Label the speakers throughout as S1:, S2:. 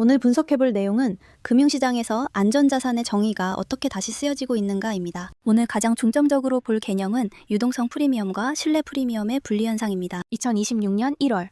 S1: 오늘 분석해볼 내용은 금융시장에서 안전자산의 정의가 어떻게 다시 쓰여지고 있는가입니다. 오늘 가장 중점적으로 볼 개념은 유동성 프리미엄과 신뢰 프리미엄의 분리현상입니다. 2026년 1월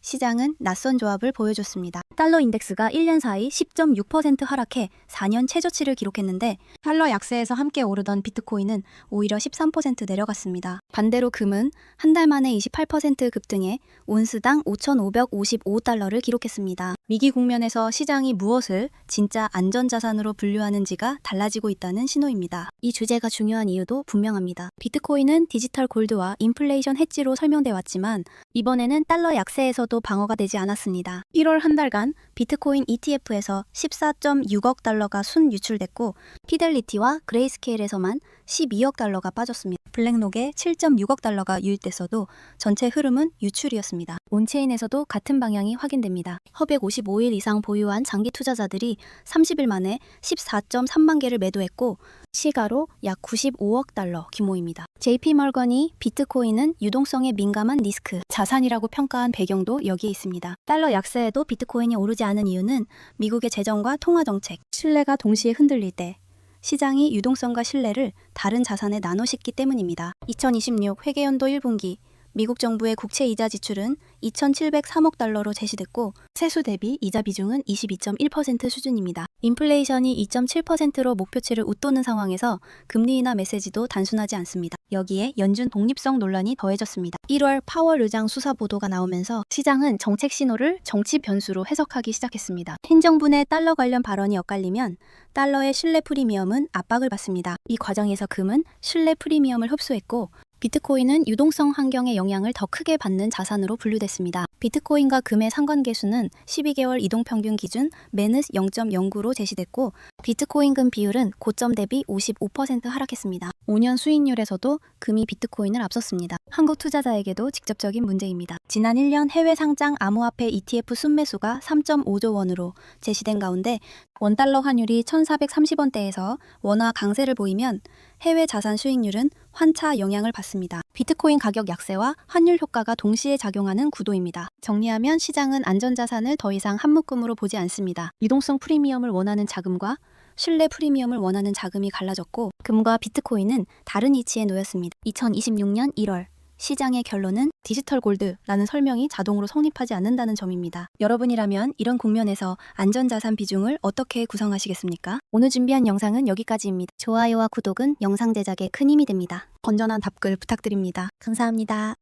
S1: 시장은 낯선 조합을 보여줬습니다. 달러 인덱스가 1년 사이 10.6% 하락해 4년 최저치를 기록했는데 달러 약세에서 함께 오르던 비트코인은 오히려 13% 내려갔습니다. 반대로 금은 한 달 만에 28% 급등해 온스당 5,555달러를 기록했습니다. 위기 국면에서 시장이 무엇을 진짜 안전자산으로 분류하는지가 달라지고 있다는 신호입니다. 이 주제가 중요한 이유도 분명합니다. 비트코인은 디지털 골드와 인플레이션 헤지로 설명돼 왔지만 이번에는 달러 약세에서도 방어가 되지 않았습니다. 1월 한 달간 비트코인 ETF에서 14.6억 달러가 순 유출됐고 피델리티와 그레이스케일에서만 12억 달러가 빠졌습니다. 블랙록에 7.6억 달러가 유입됐어도 전체 흐름은 유출이었습니다. 온체인에서도 같은 방향이 확인됩니다. 허백 55일 이상 보유한 장기 투자자들이 30일 만에 14.3만 개를 매도했고 시가로 약 95억 달러 규모입니다. JP머건이 비트코인은 유동성에 민감한 리스크 자산이라고 평가한 배경도 여기에 있습니다. 달러 약세에도 비트코인이 오르지 않은 이유는 미국의 재정과 통화 정책, 신뢰가 동시에 흔들릴 때 시장이 유동성과 신뢰를 다른 자산에 나눠 싣기 때문입니다. 2026 회계연도 1분기 미국 정부의 국채 이자 지출은 2,703억 달러로 제시됐고 세수 대비 이자 비중은 22.1% 수준입니다. 인플레이션이 2.7%로 목표치를 웃도는 상황에서 금리 인하 메시지도 단순하지 않습니다. 여기에 연준 독립성 논란이 더해졌습니다. 1월 파월 의장 수사 보도가 나오면서 시장은 정책 신호를 정치 변수로 해석하기 시작했습니다. 행정부 내 달러 관련 발언이 엇갈리면 달러의 신뢰 프리미엄은 압박을 받습니다. 이 과정에서 금은 신뢰 프리미엄을 흡수했고 비트코인은 유동성 환경의 영향을 더 크게 받는 자산으로 분류됐습니다. 비트코인과 금의 상관계수는 12개월 이동평균 기준 마이너스 0.09로 제시됐고 비트코인 금 비율은 고점 대비 55% 하락했습니다. 5년 수익률에서도 금이 비트코인을 앞섰습니다. 한국 투자자에게도 직접적인 문제입니다. 지난 1년 해외 상장 암호화폐 ETF 순매수가 3.5조 원으로 제시된 가운데 원달러 환율이 1,430원대에서 원화 강세를 보이면 해외 자산 수익률은 환차 영향을 받습니다. 비트코인 가격 약세와 환율 효과가 동시에 작용하는 구도입니다. 정리하면 시장은 안전자산을 더 이상 한 묶음으로 보지 않습니다. 유동성 프리미엄을 원하는 자금과 신뢰 프리미엄을 원하는 자금이 갈라졌고 금과 비트코인은 다른 이치에 놓였습니다. 2026년 1월 시장의 결론은 디지털 골드라는 설명이 자동으로 성립하지 않는다는 점입니다. 여러분이라면 이런 국면에서 안전자산 비중을 어떻게 구성하시겠습니까? 오늘 준비한 영상은 여기까지입니다. 좋아요와 구독은 영상 제작에 큰 힘이 됩니다. 건전한 답글 부탁드립니다. 감사합니다.